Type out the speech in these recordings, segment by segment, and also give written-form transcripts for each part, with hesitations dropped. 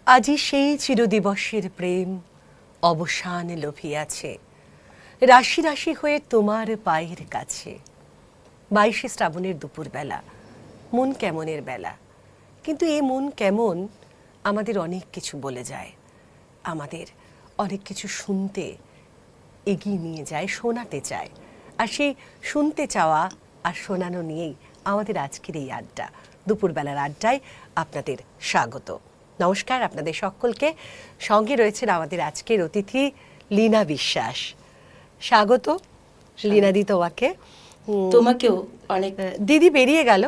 আজি সেই চিরদিবসের প্রেম অবসান লোভিয়াছে, রাশি রাশি হয়ে তোমার পায়ের কাছে। 22শে শ্রাবণের দুপুরবেলা, মন কেমনের বেলা। কিন্তু এ মন কেমন আমাদের অনেক কিছু বলে যায়, আমাদের অনেক কিছু শুনতে এগিয়ে নিয়ে যায়, শোনাতে চায়। আর সেই শুনতে চাওয়া আর শোনানো নিয়েই আমাদের আজকের এই আড্ডা। দুপুরবেলার আড্ডায় আপনাদের স্বাগত। নমস্কার আপনাদের সকলকে। সঙ্গে রয়েছেন আমাদের আজকের অতিথি লীনা বিশ্বাস। স্বাগত লীনাদি তোমাকে। তোমাকেও অনেক। দিদি বেরিয়ে গেল,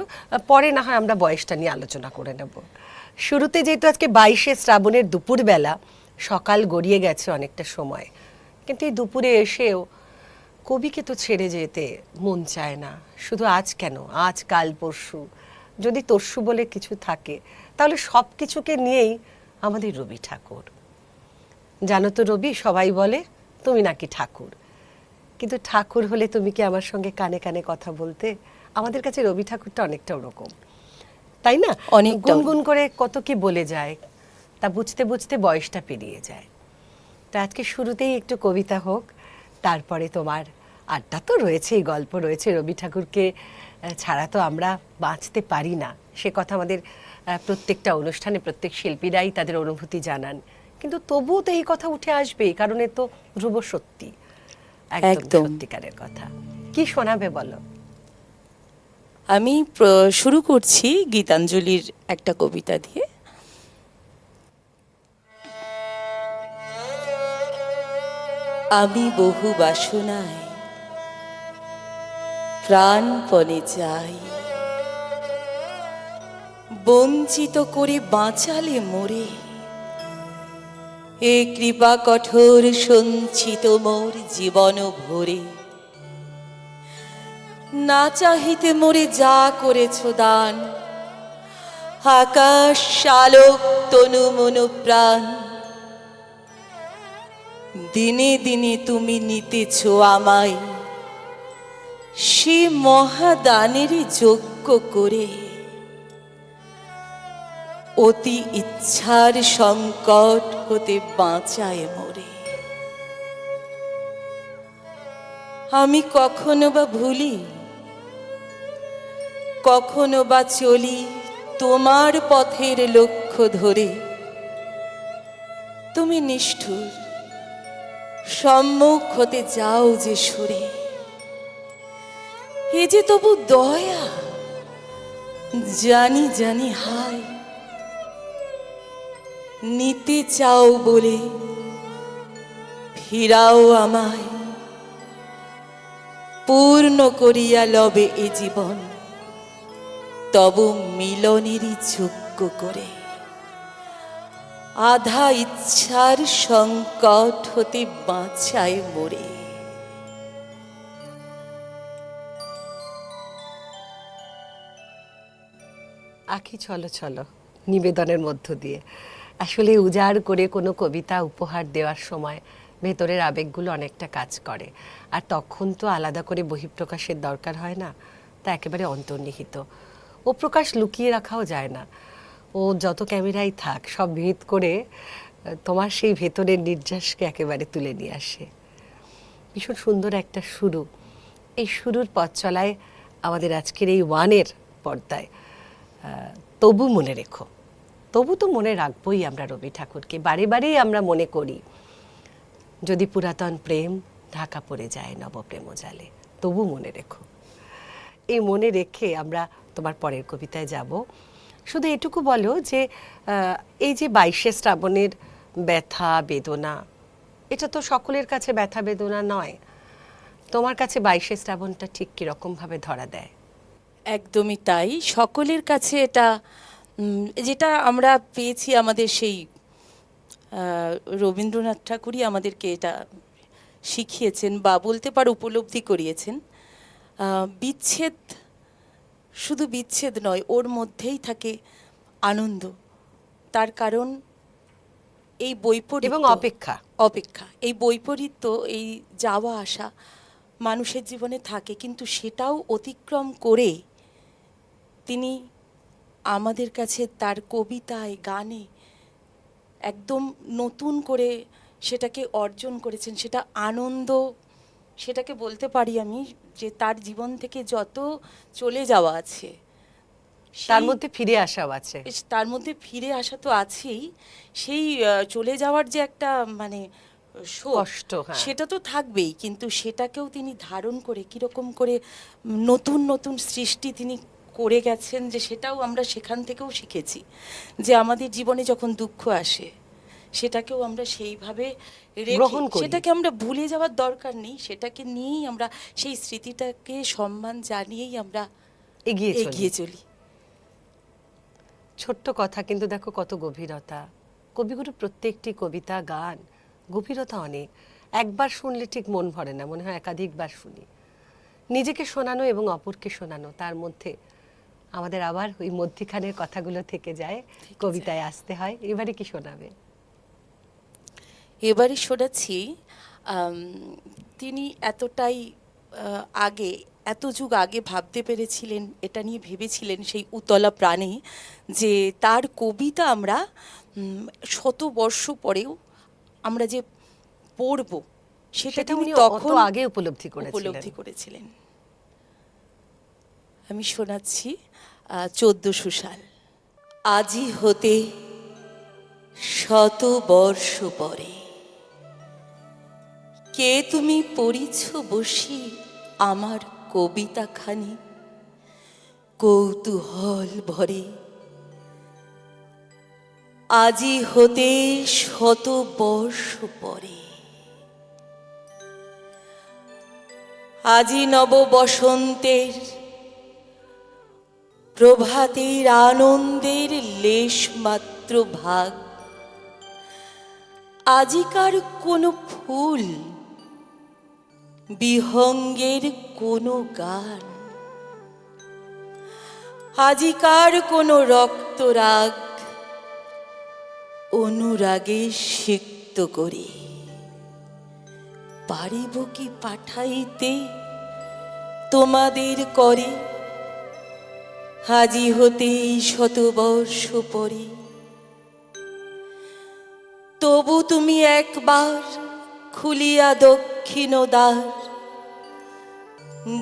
পরে না হয় আমরা বয়সটা নিয়ে আলোচনা করে নেব। শুরুতে যেহেতু আজকে 22শে শ্রাবণের দুপুরবেলা, সকাল গড়িয়ে গেছে অনেকটা সময়, কিন্তু এই দুপুরে এসেও কবিকে তো ছেড়ে যেতে মন চায় না। শুধু আজ কেন, আজ কাল পরশু, যদি তরশু বলে কিছু থাকে তাহলে সব কিছুকে নিয়েই আমাদের রবি ঠাকুর। জানো তো রবি, সবাই বলে তুমি নাকি ঠাকুর, কিন্তু ঠাকুর হলে তুমি কি আমার সঙ্গে কানে কানে কথা বলতে? আমাদের কাছে রবি ঠাকুরটা অনেকটা ওরকম, তাই না? অনেকটা। গুনগুন করে কত কি বলে যায়, তা বুঝতে বুঝতে বয়সটা পেরিয়ে যায়। তা আজকে শুরুতেই একটু কবিতা হোক, তারপরে তোমার আড্ডা তো রয়েছেই, গল্প রয়েছে। রবি ঠাকুরকে ছাড়া তো আমরা বাঁচতে পারি না, সে কথা আমাদের প্রত্যেকটা অনুষ্ঠানে প্রত্যেক শিল্পীরাই তাদের অনুভূতি জানান। কিন্তু তবুও তো এই কথা উঠে আসবেই, কারণ এ তো ধ্রুব সত্যি, একদম সত্যিকারের কথা। কি শোনাবে বলো? আমি শুরু করছি গীতাঞ্জলির একটা কবিতা দিয়ে। আমি বহু বাসনায় প্রাণপণে যাই, বঞ্চিত করে বাঁচালে মোরে, এ কৃপা কঠোর সঞ্চিত মোর জীবন ভরে। না চাহিতে মোরে যা করেছ দান, আকাশ শালক তনু মন প্রাণ, দিনে দিনে তুমি নিতেছ আমায় সে মহাদানেরই যোগ্য করে। অতি ইচ্ছার সংকট হতে বাঁচায় মোরে। আমি কখনো বা ভুলি, কখনো বা চলি তোমার পথের লক্ষ্য ধরে। তুমি নিষ্ঠুর, সম্মুখ হতে যাও যে সরে, এ যে তবু দয়া জানি জানি হায়। নিতে চাও বলে ফিরাও আমায়, পূর্ণ করিয়া লবে এ জীবন তব মিলনেরই যোগ্য করে। আধা ইচ্ছার সংকট হতে বাঁচায় মোরে। আখি চলো চলো নিবেদনের মধ্য দিয়ে আসলে উজাড় করে কোনো কবিতা উপহার দেওয়ার সময় ভেতরের আবেগগুলো অনেকটা কাজ করে, আর তখন তো আলাদা করে বহিঃপ্রকাশের দরকার হয় না, তা একেবারে অন্তর্নিহিত। ও প্রকাশ লুকিয়ে রাখাও যায় না, ও যত ক্যামেরাই থাক সব ভেদ করে তোমার সেই ভেতরের নির্যাসকে একেবারে তুলে নিয়ে আসে। ভীষণ সুন্দর একটা শুরু। এই শুরুর পথ চলায় আমাদের আজকের এই ওয়ানের পর্দায় তবু মনে রেখো। তবু তো মনে রাখবই আমরা রবি ঠাকুরকে, বারে বারেই আমরা মনে করি। যদি পুরাতন প্রেম ঢাকা পড়ে যায় নবপ্রেম জালে, তবু মনে রেখো। এই মনে রেখে আমরা তোমার পরের কবিতায় যাব। শুধু এটুকু বলো যে এই যে 22শে শ্রাবণের ব্যথা বেদনা, এটা তো সকলের কাছে ব্যথা বেদনা নয়। তোমার কাছে 22শে শ্রাবণটা ঠিক কীরকমভাবে ধরা দেয়? একদমই তাই, সকলের কাছে এটা যেটা আমরা পেয়েছি আমাদের সেই রবীন্দ্রনাথ ঠাকুরই আমাদেরকে এটা শিখিয়েছেন বা বলতে পারো উপলব্ধি করিয়েছেন। বিচ্ছেদ শুধু বিচ্ছেদ নয়, ওর মধ্যেই থাকে আনন্দ। তার কারণ এই বৈপরীত্য এবং অপেক্ষা অপেক্ষা এই বৈপরীত্য, এই যাওয়া আসা মানুষের জীবনে থাকে, কিন্তু সেটাও অতিক্রম করে তিনি আমাদের কাছে তার কবিতায় গানে একদম নতুন করে সেটাকে অর্জন করেছেন, সেটা আনন্দ, সেটাকে বলতে পারি আমি যে তার জীবন থেকে যত চলে যাওয়া আছে তার সেই- মধ্যে ফিরে আসাও আছে। তার মধ্যে ফিরে আসা তো আছেই, সেই চলে যাওয়ার যে একটা মানে শোক, কষ্ট, হ্যাঁ। সেটা তো থাকবেই, কিন্তু সেটাকেও তিনি ধারণ করে কিরকম করে নতুন নতুন সৃষ্টি তিনি করে গেছেন, যে সেটাও আমরা সেখান থেকেও শিখেছি যে আমাদের জীবনে যখন দুঃখ আসে সেটাকেও আমরা সেইভাবে রেখে গ্রহণ করি। সেটাকে আমরা ভুলে যাওয়ার দরকার নেই, সেটাকে নিয়েই আমরা সেই স্মৃতিটাকে সম্মান জানিয়েই আমরা এগিয়ে এগিয়ে চলি। চলি। ছোট্ট কথা, কিন্তু দেখো কত গভীরতা। কবিগুরু প্রত্যেকটি কবিতা, গান, গভীরতা অনেক। একবার শুনলে ঠিক মন ভরে না, মনে হয় একাধিকবার শুনি। নিজেকে শোনানো এবং অপরকে শোনানো, তার মধ্যে আমাদের আবার ওই মধ্যিখানের কথাগুলো থেকে যায়, কবিতায় আসতে হয়। এবারে কি শোনাবে? এবারে শোনাচ্ছি, তিনি এতটাই আগে, এত যুগ আগে ভাবতে পেরেছিলেন, এটা নিয়ে ভেবেছিলেন সেই উতলা প্রাণে, যে তার কবিতা আমরা শত বর্ষ পরেও আমরা যে পড়ব, সেটা সেটা তিনি উনি তখন অত আগে উপলব্ধি করেছিলেন। আমি শোনাচ্ছি 1400 সাল। আজি হতে শত বর্ষ পরে, কে তুমি পড়িছ বসি আমার কবিতাখানি কৌতূহল ভরে। আজি হতে শত বর্ষ পরে, আজি নব বসন্তের প্রভাতের আনন্দের লেশ মাত্র ভাগ। আজিকার কোনো ফুল বিহঙ্গের কোনো গান, আজিকার কোনো রক্তরাগ অনুরাগে সিক্ত করে। পারিব কি পাঠাইতে তোমাদের করে, আজি হতে শতবর্ষ পরে। তবু তুমি একবার খুলিয়া দক্ষিণ দ্বার,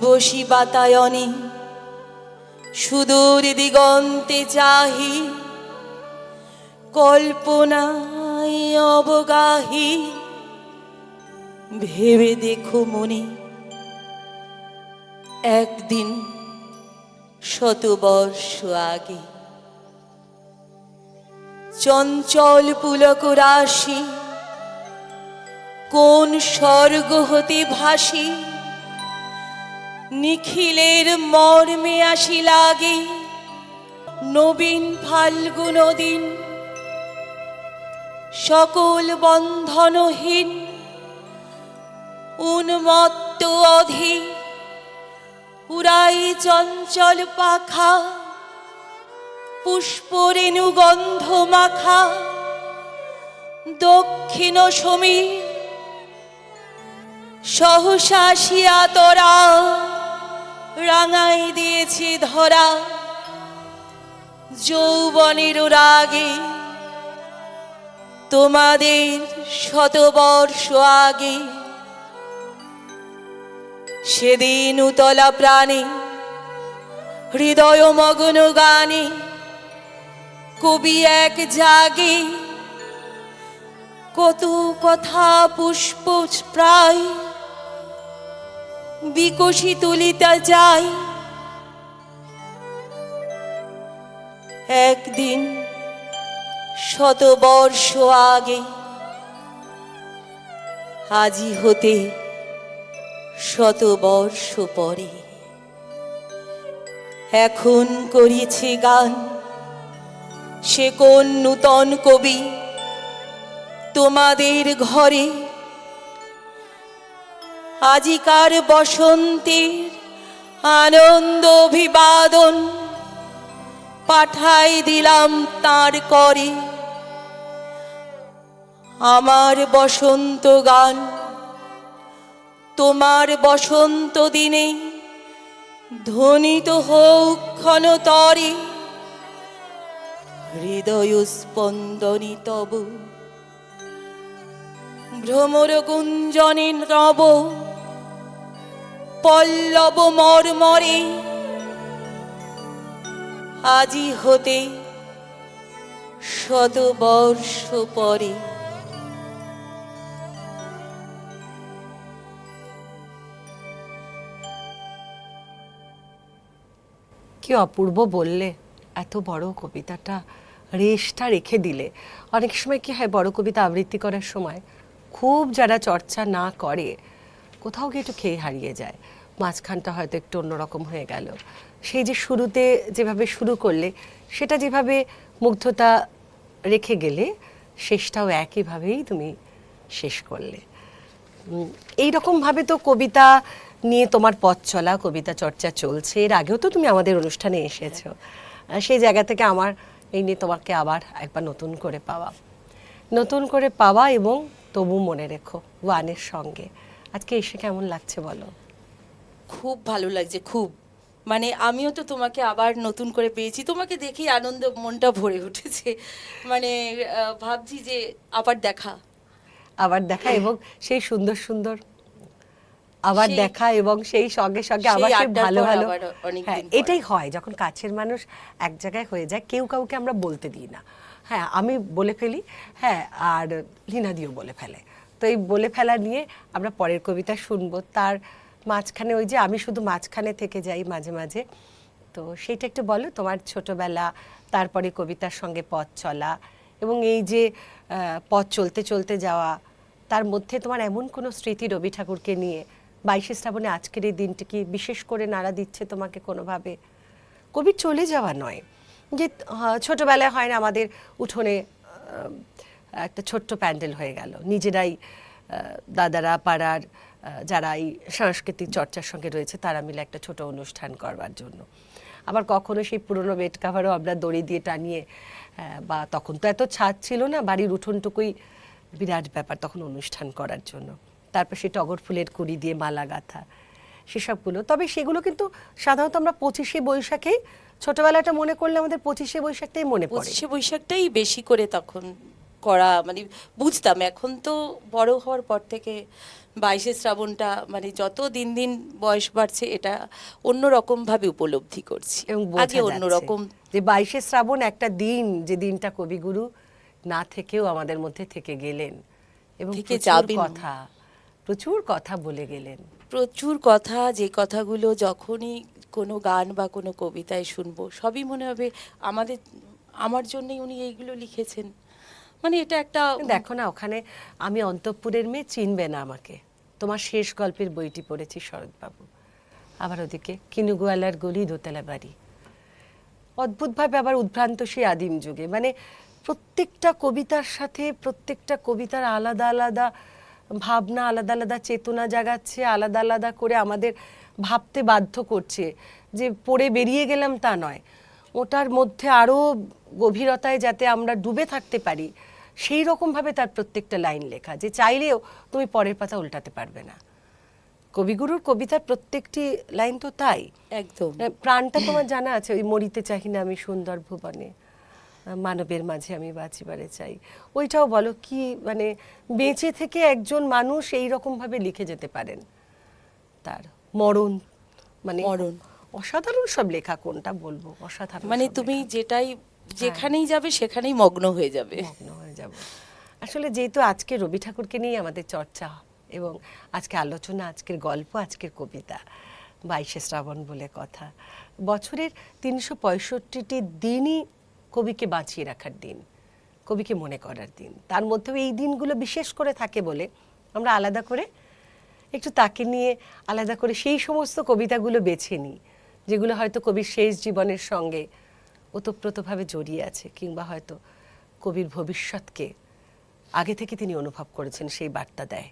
বসি বাতায়নে সুদূর দিগন্তে চাহি, কল্পনায় অবগাহি। ভেবে দেখো মনে, একদিন শতবর্ষ আগে চঞ্চল পুলক রাশি কোন স্বর্গ হতে ভাসি, নিখিলের মর্মে আসি লাগে নবীন ফাল্গুন দিন। সকল বন্ধনহীন উন্মত্ত অধীর, উড়াই চঞ্চল পাখা পুষ্পরেণু গন্ধ মাখা দক্ষিণ সমীর। সহসা আসিয়া তোরা রাঙাই দিয়েছে ধরা, যৌবনের রাগে তোমাদের শতবর্ষ আগে। সেদিন উতলা প্রাণে হৃদয় মগ্ন গানে কবি এক জাগে, কত কথা পুষ্প প্রায় বিকশি তুলিতা যায়। একদিন শতবর্ষ আগে, আজি হতে শতবর্ষ পরে। এখন করিছে গান সে কোন নূতন কবি তোমাদের ঘরে, আজিকার বসন্তের আনন্দ অভিবাদন পাঠাই দিলাম তার করে। আমার বসন্ত গান তোমার বসন্ত দিনে ধ্বনিত হোক ক্ষণতরে। হৃদয় স্পন্দনি তব ভ্রমর গুঞ্জনে নব পল্লব মর্মরে আজি হতে শত বর্ষ পরে। কি অপূর্ব বললে, এত বড় কবিতাটা রেশটা রেখে দিলে। অনেক সময় কি হয়, বড় কবিতা আবৃত্তি করার সময় খুব যারা চর্চা না করে কোথাও গিয়ে একটু খেয়ে হারিয়ে যায়, মাঝখানটা হয়তো একটু অন্যরকম হয়ে গেল। সেই যে শুরুতে যেভাবে শুরু করলে, সেটা যেভাবে মুগ্ধতা রেখে গেলে, শেষটাও একইভাবেই তুমি শেষ করলে। এইরকমভাবে তো কবিতা নিয়ে তোমার পথ চলা, কবিতা চর্চা চলছে। এর আগেও তো তুমি আমাদের অনুষ্ঠানে এসেছো। সেই জায়গা থেকে আমার এই নিয়ে তোমাকে আবার একবার নতুন করে পাওয়া এবং তবু মনে রেখো ওয়ানের সঙ্গে। আজকে এসে কেমন লাগছে বলো? খুব ভালো লাগছে, খুব। মানে আমিও তো তোমাকে আবার নতুন করে পেয়েছি, তোমাকে দেখেই আনন্দ মনটা ভরে উঠেছে। মানে ভাবছি যে আবার দেখা এবং সেই সুন্দর সুন্দর আবার সেই- দেখা, এবং সেই সঙ্গে সঙ্গে সেই আবার সেই আড্ডার ভালো পর ভালো। আবার অনেকদিন হ্যাঁ, পর। এটাই হয় যখন কাছের মানুষ এক জায়গায় হয়ে যায়, কেউ কাউকে আমরা বলতে দিই না। হ্যাঁ, আমি বলে ফেলি, হ্যাঁ, আর লীনাদিও বলে ফেলে। তো এই বলে ফেলা নিয়ে আমরা পরের কবিতা শুনবো, তার মাঝখানে ওই যে আমি শুধু মাঝখানে থেকে যাই মাঝে মাঝে। তো সেইটা একটু বলো, তোমার ছোটবেলা, তারপরে কবিতার সঙ্গে পথ চলা, এবং এই যে পথ চলতে চলতে যাওয়া, তার মধ্যে তোমার এমন কোনো স্মৃতি রবি ঠাকুরকে নিয়ে 22শে শ্রাবণে আজকের এই দিনটি কি বিশেষ করে নাড়া দিচ্ছে তোমাকে কোনোভাবে? কবির চলে যাওয়া নয়, যে ছোটবেলায় হয় না আমাদের উঠোনে একটা ছোট্ট প্যান্ডেল হয়ে গেল, নিজেরাই দাদারা পাড়ার যারা এই সাংস্কৃতিক চর্চার সঙ্গে রয়েছে তারা মিলে একটা ছোট অনুষ্ঠান করবার জন্য। আবার কখনো সেই পুরনো বেড কাভারও আমরা দড়ি দিয়ে টানিয়ে, বা তখন তো এত ছাদ ছিল না, বাড়ির উঠোনটুকুই বিরাট ব্যাপার তখন অনুষ্ঠান করার জন্য। তারপর সেই টগর ফুলের কুড়ি দিয়ে মালা গাঁথা, সেসবগুলো। তবে সেগুলো কিন্তু সাধারণত আমরা 25শে বৈশাখেই, ছোটবেলাটা মনে করলে আমাদের 25শে বৈশাখটাই মনে পড়ে। 25শে বৈশাখটাই বেশি করে তখন করা, মানে বুঝতাম। এখন তো বড় হওয়ার পর থেকে 22শে শ্রাবণটা, মানে যত দিন দিন বয়স বাড়ছে, এটা অন্যরকম ভাবে উপলব্ধি করছি। এবং আগে অন্যরকম। যে 22শে শ্রাবণ একটা দিন, যে দিনটা কবিগুরু না থেকেও আমাদের মধ্যে থেকে গেলেন এবং থেকে প্রচুর কথা বলে গেলেন। প্রচুর কথা, যে কথাগুলো যখনই কোনো গান বা কোনো কবিতায় শুনবো, সবই মনে হবে আমার জন্যই উনি এইগুলো লিখেছেন। মানে এটা একটা, দেখো না, ওখানে আমি অন্তঃপুরের মেয়ে, চিনবে না আমাকে, তোমার শেষ গল্পের বইটি পড়েছি শরৎবাবু। আবার ওদিকে কিনুগোয়ালার গলি, দোতলা বাড়ি, অদ্ভুতভাবে আবার উদ্ভ্রান্ত সেই আদিম যুগে। মানে প্রত্যেকটা কবিতার সাথে প্রত্যেকটা কবিতার আলাদা আলাদা ভাবনা, আলাদা আলাদা চেতনা জাগাচ্ছে, আলাদা আলাদা করে আমাদের ভাবতে বাধ্য করছে। যে পড়ে বেরিয়ে গেলাম তা নয়, ওটার মধ্যে আরও গভীরতায় যাতে আমরা ডুবে থাকতে পারি, সেই রকমভাবে তার প্রত্যেকটা লাইন লেখা, যে চাইলেও তুমি পরের পাতা উল্টাতে পারবে না। কবিগুরুর কবিতার প্রত্যেকটি লাইন তো তাই, একদম। প্রাণটা তোমার জানা আছে, ওই মরিতে চাহি না আমি সুন্দর ভুবনে, মানবের মাঝে আমি বাঁচিবারে চাই। ওইটাও বলো কি, মানে বেঁচে থেকে একজন মানুষ এই রকম ভাবে লিখে যেতে পারেন। তার মরণ, মানে মরণ, অসাধারণ সব লেখা, কোনটা বলবো, অসাধারণ। মানে সব তুমি লেখা। যেটাই, যেখানেই যাবে সেখানেই মগ্ন হয়ে যাবে। মগ্ন হয়ে যাব। আসলে যেহেতু আজকে রবি ঠাকুরকে নিয়ে আমাদের চর্চা, এবং আজকে আলোচনা, আজকের গল্প, আজকের কবিতা, 22শে শ্রাবণ বলে কথা। বছরের 365টি দিনই কবিকে বাঁচিয়ে রাখার দিন, কবিকে মনে করার দিন। তার মধ্যেও এই দিনগুলো বিশেষ করে থাকে বলে আমরা আলাদা করে একটু তাকে নিয়ে আলাদা করে সেই সমস্ত কবিতাগুলো বেছে নিই, যেগুলো হয়তো কবির শেষ জীবনের সঙ্গে ওতপ্রোতভাবে জড়িয়ে আছে, কিংবা হয়তো কবির ভবিষ্যৎকে আগে থেকে তিনি অনুভব করেছেন, সেই বার্তা দেয়।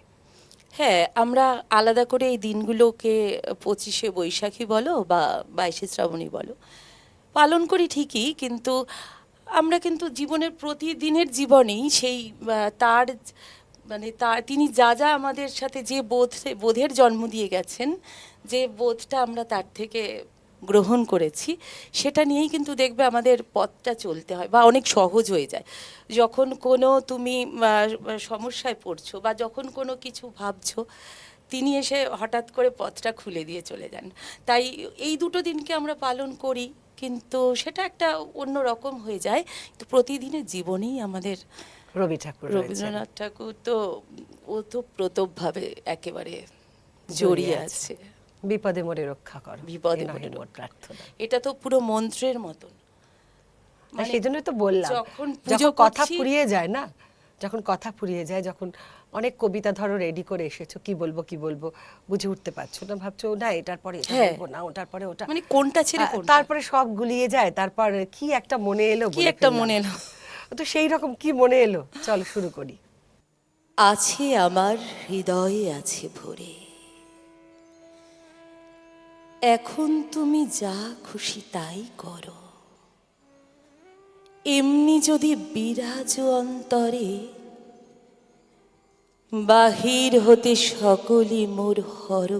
হ্যাঁ, আমরা আলাদা করে এই দিনগুলোকে 25শে বৈশাখী বলো বা 22শে শ্রাবণী বলো পালন করি ঠিকই, কিন্তু আমরা কিন্তু জীবনের প্রতিদিনের জীবনেই সেই তার, মানে তার, তিনি যা যা আমাদের সাথে যে বোধের জন্ম দিয়ে গেছেন, যে বোধটা আমরা তার থেকে গ্রহণ করেছি, সেটা নিয়েই কিন্তু দেখবে আমাদের পথটা চলতে হয় বা অনেক সহজ হয়ে যায়। যখন কোনো তুমি সমস্যায় পড়ছো বা যখন কোনো কিছু ভাবছো, তিনি এসে হঠাৎ করে পথটা খুলে দিয়ে চলে যান। তাই এই দুটো দিনকে আমরা পালন করি, কিন্তু সেটা একটা অন্য রকম হয়ে যায়। তো প্রতিদিনের জীবনেই আমাদের রবি ঠাকুর রয়েছেন, রবীন্দ্রনাথ ঠাকুর তো ওতপ্রোতভাবে একেবারে জড়িয়ে আছে। বিপদে মোরে রক্ষা করো, বিপদে এ নহে মোরে মোর রক্ষা প্রার্থনা। এটা তো পুরো মন্ত্রের মতন। আর সেই জন্যই তো বললাম, যখন যখন পুজো কথা করছি, ফুরিয়ে যায় না, যখন কথা ফুরিয়ে যায়, যখন অনেক কবিতা ধরো রেডি করে এসেছো, কি বলবো কি বলবো বুঝে উঠতে পারছো না, ভাবছো না এটার পরে এটা হ্যাঁ, বলবো, না ওটার পরে ওটা, মানে কোনটা ছেড়ে কোনটা, তারপরে সব গুলিয়ে যায়, তারপর কি একটা মনে এলো কি বলে একটা ফেললাম। মনে এলো। তো সেই রকম কি মনে এলো, চলো শুরু করি। আছে আমার হৃদয়ে আছে ভরে, এখন তুমি যা খুশি তাই করো, এমনি যদি বিরাজ অন্তরে, বাহির হতে সকলই মোর হর,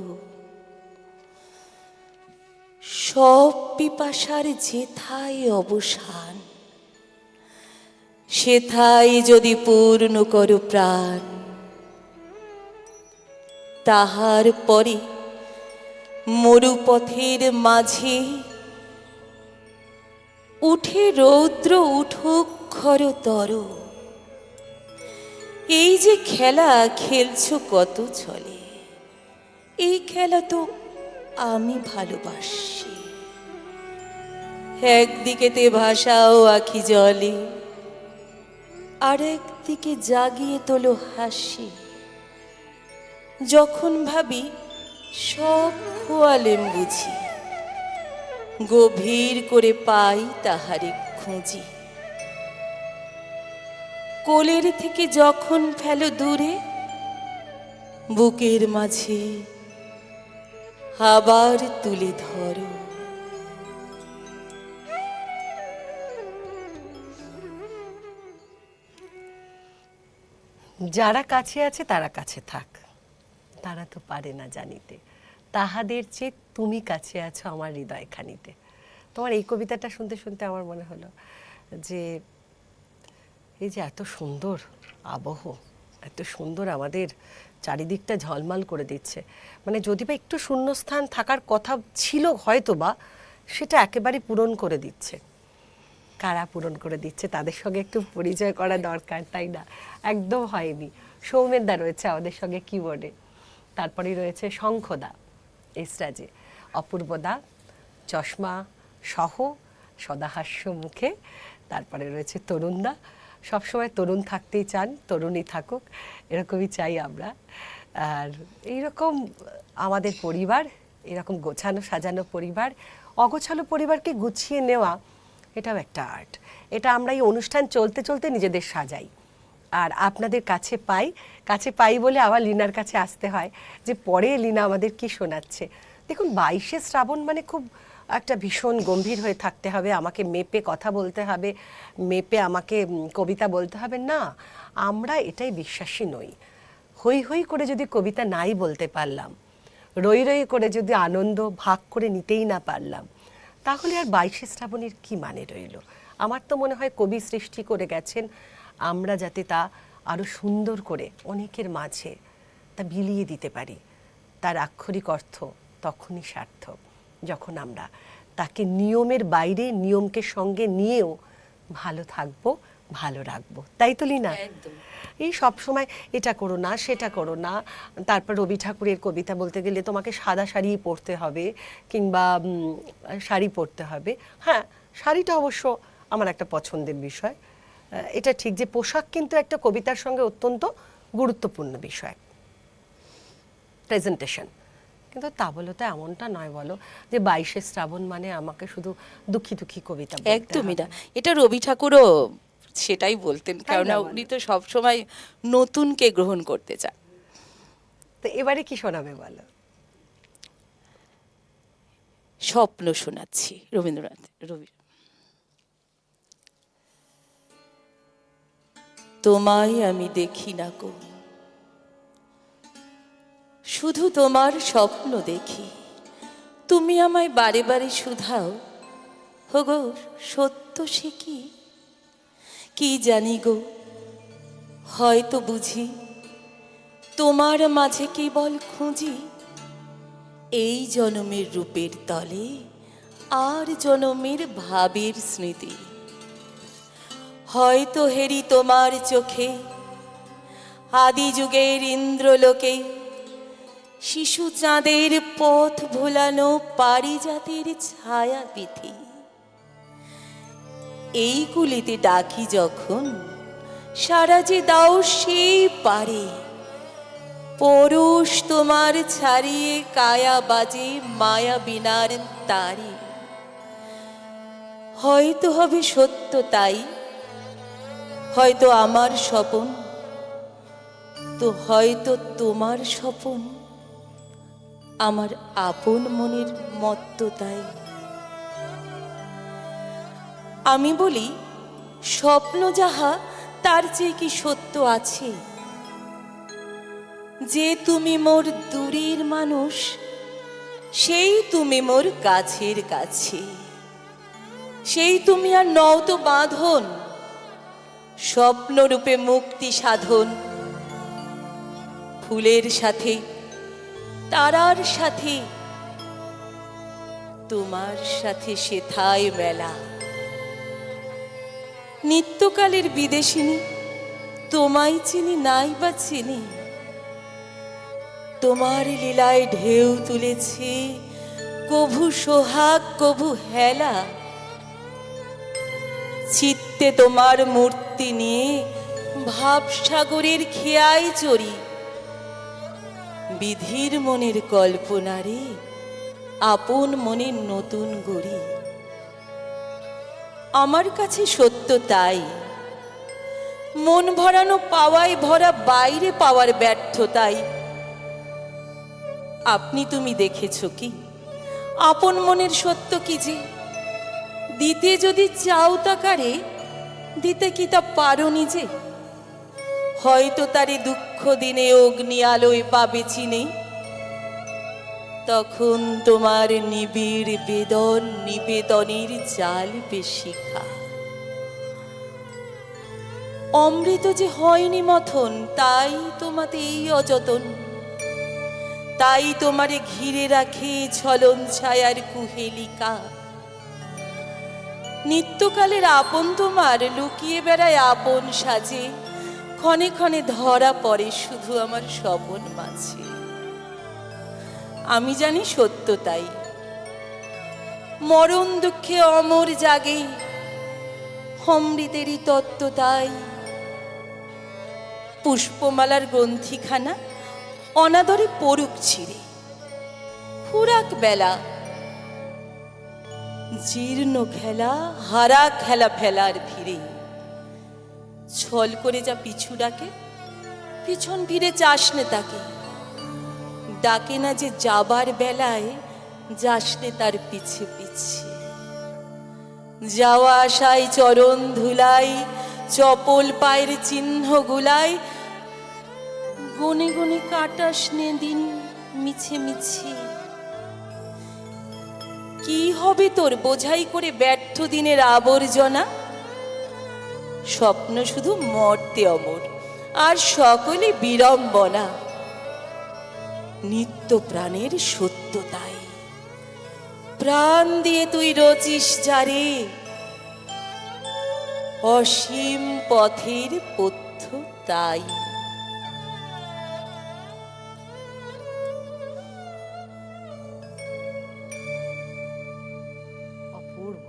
সব পিপাসার যেথায় অবসান, সেথায় যদি পূর্ণ করো প্রাণ, তাহার পরে মরুপথের মাঝে উঠে রৌদ্র উঠুক খরতর, এই যে খেলা খেলছো কত ছলে, এই খেলা তো আমি ভালোবাসি। একদিকেতে ভাষাও আখি জলে, আর একদিকে জাগিয়ে তোলো হাসি, যখন ভাবি সব খোয়ালেম বুঝি, গভীর করে পাই তাহারে খুঁজি, কোলের থেকে যখন ফেলো দূরে, বুকের মাঝে আবার তুলে ধরো। যারা কাছে আছে তারা কাছে থাক, তারা তো পারে না জানিতে, তাহাদের চেয়ে তুমি কাছে আছো আমার হৃদয় খানিতে। তোমার এই কবিতাটা শুনতে শুনতে আমার মনে হলো যে এই যে এত সুন্দর আবহ, এত সুন্দর আমাদের চারিদিকটা ঝলমল করে দিচ্ছে, মানে যদি বা একটু শূন্যস্থান থাকার কথা ছিল হয়তো বা, সেটা একেবারে পূরণ করে দিচ্ছে। কারা পূরণ করে দিচ্ছে তাদের সঙ্গে একটু পরিচয় করা দরকার, তাই না? একদম হয়নি। সৌমেন দা রয়েছে আমাদের সঙ্গে কিবোর্ডে, তারপরে রয়েছে শঙ্খদা এস্ট্রাজে, অপূর্বদা চশমা সহ সদাহাস্য মুখে, তারপরে রয়েছে তরুণদা, সবসময় তরুণ থাকতেই চান, তরুণই থাকুক এরকমই চাই আমরা। আর এইরকম আমাদের পরিবার, এরকম গোছানো সাজানো পরিবার, অগোছালো পরিবারকে গুছিয়ে নেওয়া, এটাও একটা আর্ট। এটা আমরা এই অনুষ্ঠান চলতে চলতে নিজেদের সাজাই আর আপনাদের কাছে পাই বলে আবার লিনার কাছে আসতে হয় যে পরে লিনা আমাদের কি শোনাচ্ছে। দেখুন 22শে শ্রাবণ মানে খুব একটা ভীষণ গম্ভীর হয়ে থাকতে হবে, আমাকে মেপে কথা বলতে হবে, মেপে আমাকে কবিতা বলতে হবে, না, আমরা এটাই বিশ্বাসী নই। হই হই করে যদি কবিতা নাই বলতে পারলাম, রই রই করে যদি আনন্দ ভাগ করে নিতেই না পারলাম, তাহলে আর 22শে শ্রাবণের কি মানে রইল? আমার তো মনে হয় কবি সৃষ্টি করে গেছেন, আমরা যাতে তা আরো সুন্দর করে অনেকের মাঝে তা বিলিয়ে দিতে পারি। তার আক্ষরিক অর্থ তখনই সার্থক যখন আমরা তাকে নিয়মের বাইরে, নিয়মকে সঙ্গে নিয়েও ভালো থাকবো, ভালো রাখবো, তাই তো লিনা? একদম। এই সব সময় এটা করো না সেটা করো না, তারপর রবি ঠাকুরের কবিতা বলতে গেলে তোমাকে সাদা শাড়ি পরতে হবে কিংবা শাড়ি পরতে হবে। হ্যাঁ, শাড়িটা অবশ্য আমার একটা পছন্দের বিষয়, এটা ঠিক যে পোশাক কিন্তু একটা কবিতার সঙ্গে অত্যন্ত গুরুত্বপূর্ণ বিষয়, প্রেজেন্টেশন। কিন্তু তা বলো তো এমনটা নয় বলো যে 22শে শ্রাবণ মানে আমাকে শুধু দুঃখী দুঃখী কবিতা বলতে একদমই না, হবে। এটা রবি ঠাকুরও সেটাই বলতেন, তাই না কেননা বলো? উনি তো সবসময় নতুনকে গ্রহণ করতে চান। তো এবারে কি শোনাবে বলো? স্বপ্ন শোনাচ্ছি রবীন্দ্রনাথ রবি। তোমায় আমি দেখি না কো, শুধু তোমার স্বপ্ন দেখি, তুমি আমায় বারে বারে শুধাও, হোগো সত্য সে কি? কি জানি গো, হয়তো বুঝি তোমার মাঝে কেবল খুঁজি এই জনমের রূপের তলে আর জনমের ভাবের স্মৃতি। হয়তো হেরি তোমার চোখে আদি যুগের ইন্দ্রলোকে শিশু চাঁদের পথ ভোলানো পারিজাতের ছায়া বিধি। এই কুলিতে ডাকি যখন সারা যে দাও সেই পারে, পরশ তোমার ছাড়িয়ে কায়া বাজে মায়া বিনার তারে। হয়তো হবে সত্য তাই, হয়তো আমার স্বপন, তো হয়তো তোমার স্বপন আমার আপন মনের মত্ত তাই। আমি বলি স্বপ্ন যাহা তার চেয়ে কি সত্য আছে? যে তুমি মোর দূরের মানুষ, সেই তুমি মোর কাছের কাছে। সেই তুমি আর নও তো বাঁধন, স্বপ্নরূপে মুক্তি সাধন। ফুলের সাথে তারার সাথে তোমার সাথে সেথায় মেলা। নিত্যকালের বিদেশিনী তোমায় চিনি নাই বা চিনি, তোমার লীলায় ঢেউ তুলেছে কভু সোহাগ কভু হেলা। চিত্তে তোমার মূর্তি নিয়ে ভাবসাগরের খেয়ায় চড়ি, বিধির মনের কল্পনারে আপন মনের নতুন গড়ি। আমার কাছে সত্য তাই, মন ভরানো পাওয়ায় ভরা বাইরে পাওয়ার ব্যর্থতাই। আপনি তুমি দেখেছ কি আপন মনের সত্য কি যে? দিতে যদি চাও তাকারে, দিতে কি তা পারো নিজে? হয়তো তারে দুঃখ দিনে অগ্নি আলোয় পাবে চিনে, তখন তোমার নিবিড় বেদন নিবেদনের জ্বালবে শিখা। অমৃত যে হয়নি মথন, তাই তোমাতে এই অযতন, তাই তোমারে ঘিরে রাখে ঝলন ছায়ার কুহেলিকা। নিত্যকালের আপন তোমার লুকিয়ে বেড়ায় আপন সাজে, ক্ষণে ক্ষণে ধরা পড়ে শুধু আমার স্বপন মাঝে। আমি জানি সত্য তাই, মরণ দুঃখে অমর জাগে অমৃতেরই তত্ত্ব তাই। পুষ্পমালার গ্রন্থিখানা অনাদরে পড়ুক ছিঁড়ে, ফুরাক বেলা জীর্ণ খেলা হারা খেলা ফেলার ভিড়ে। ছল করে যা পিছু ডাকে, পিছন ফিরে চাসনে তাকে, ডাকে না যে যাবার বেলায় যাসনে তার পিছে পিছে। যাওয়া আসায় চরণ ধুলাই চপল পায়ের চিহ্ন গুলাই, গনে গনে কাটাস নে দিন মিছে মিছে। কি হবে তোর বোঝাই করে ব্যর্থ দিনের আবর্জনা? স্বপ্ন শুধু মর্তে অমর, আর সকলে বিড়ম্বনা। নিত্য প্রাণের সত্য তাই, প্রাণ দিয়ে তুই রচিস যারে অসীম পথের পথ্য তাই। অপূর্ব,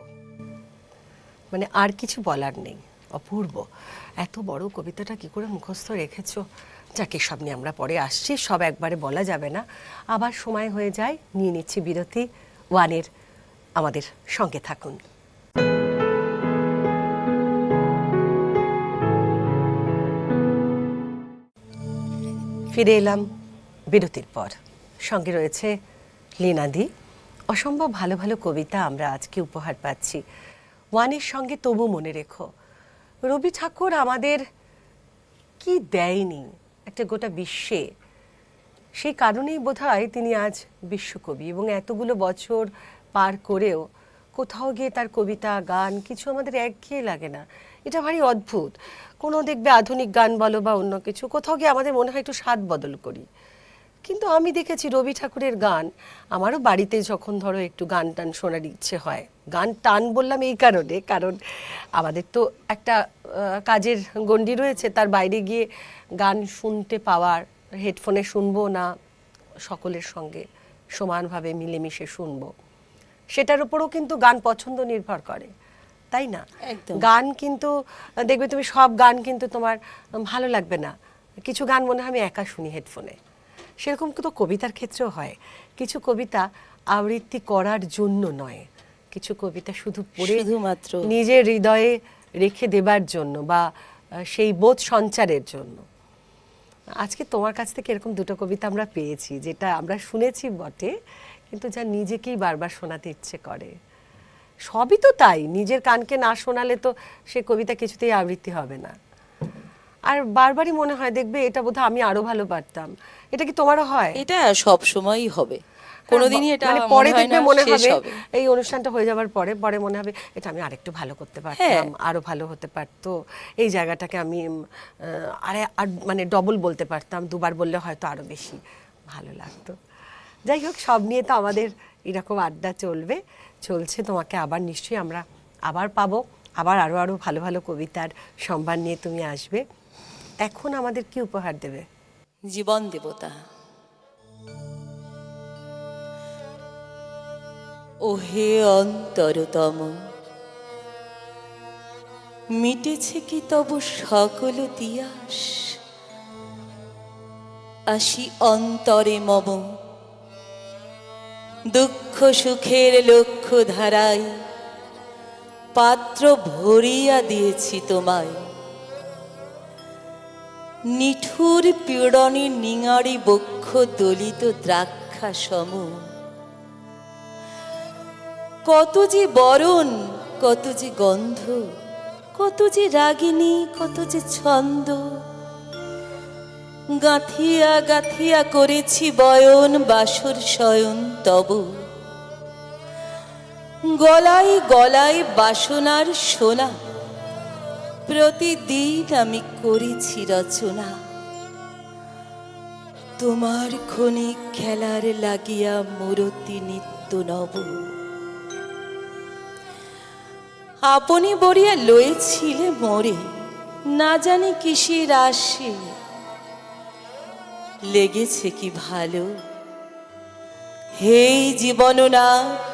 মানে আর কিছু বলার নেই। অপূর্ব। এত বড় কবিতাটা কি করে মুখস্থ রেখেছো? যাকে সব নিয়ে আমরা পরে আসছি, সব একবারে বলা যাবে না। আবার সময় হয়ে যায়, নিয়ে নিচ্ছি বিরতি। ওয়ানের আমাদের সঙ্গে থাকুন। ফিরে এলাম বিরতির পর। সঙ্গে রয়েছে লীনাদি। অসম্ভব ভালো ভালো কবিতা আমরা আজকে উপহার পাচ্ছি ওয়ানের সঙ্গে। তবু মনে রেখো, রবি ঠাকুর আমাদের কি দেয়নি একটা গোটা বিশ্বে সেই কারণেই বোধহয় তিনি আজ বিশ্বকবি, এবং এতগুলো বছর পার করেও কোথাও গিয়ে তার কবিতা গান কিছু আমাদের একঘেয়ে লাগে না। এটা ভারী অদ্ভুত। কোনো দেখবে আধুনিক গান বলো বা অন্য কিছু, কোথাও গিয়ে আমাদের মনে হয় একটু স্বাদ বদল করি। কিন্তু আমি দেখেছি রবি ঠাকুরের গান, আমারও বাড়িতে যখন ধরো একটু গান টান শোনার ইচ্ছে হয়, গান টান বললাম এই কারণে, কারণ আমাদের তো একটা কাজের গণ্ডি রয়েছে, তার বাইরে গিয়ে গান শুনতে পাওয়ার, হেডফোনে শুনবো না সকলের সঙ্গে সমানভাবে মিলেমিশে শুনবো, সেটার উপরও কিন্তু গান পছন্দ নির্ভর করে, তাই না? একদম। গান কিন্তু দেখবে তুমি সব গান কিন্তু তোমার ভালো লাগবে না, কিছু গান মনে হয় আমি একা শুনি হেডফোনে। সেরকম তো কবিতার ক্ষেত্রেও হয়, কিছু কবিতা আবৃত্তি করার জন্য নয়, কিছু কবিতা শুধু পড়ে শুধুমাত্র নিজের হৃদয়ে রেখে দেবার জন্য বা সেই বোধ সঞ্চারের জন্য। আজকে তোমার কাছ থেকে এরকম দুটো কবিতা আমরা পেয়েছি, যেটা আমরা শুনেছি বটে, কিন্তু যা নিজেকেই বারবার শোনাতে ইচ্ছে করে। সবই তো তাই, নিজের কানকে না শোনালে তো সে কবিতা কিছুতেই আবৃত্তি হবে না। আর বারবারই মনে হয়, দেখবে এটা বোধহয় আমি আরো ভালো পারতাম। এটা কি তোমারও হয়? এটা সব সময়ই হবে, কোনোদিনই এটা মানে আমার পরে মনে হয় না দেখবে মনে শেষ হবে, হবে। এই অনুষ্ঠানটা হয়ে যাবার পরে পরে মনে হবে এটা আমি আরেকটু ভালো করতে হ্যাঁ। পারতাম, আরো ভালো হতে পারতো, এই জায়গাটাকে আমি আর মানে ডবল বলতে পারতাম, দুবার বললে হয়তো আরো বেশি ভালো লাগতো। যাই হোক, সব নিয়ে তো আমাদের এরকম আড্ডা চলছে। তোমাকে আবার নিশ্চয়ই আমরা আবার পাবো, আবার আরো আরো ভালো ভালো কবিতার সম্ভার নিয়ে তুমি আসবে। এখন আমাদের কি উপহার দেবে? জীবন দেবতা। ওহে অন্তরতম, মিটেছে কি তব সকল তিয়াস? আসি অন্তরে মম, দুঃখ সুখের লক্ষ্য ধারায় পাত্র ভরিয়া দিয়েছি তোমায়। নিঠুর পীড়নে নিঙারি বক্ষ দলিত দ্রাক্ষা সম, কত যে বরণ, কত যে গন্ধ, কত যে রাগিনী, কত যে ছন্দ। গাঁথিয়া গাঁথিয়া করেছি বয়ন বাসর শয়ন তব, গলায় গলায় বাসনার সোনা, প্রতিদিন আমি করেছি রচনা। তোমার ক্ষণিক খেলার লাগিয়া মূরতি নিত্য নব। আপনি বরিয়া লয়েছিলে মোরে, না জানি কিসের আসে, লেগেছে কি ভালো। হে জীবননাথ,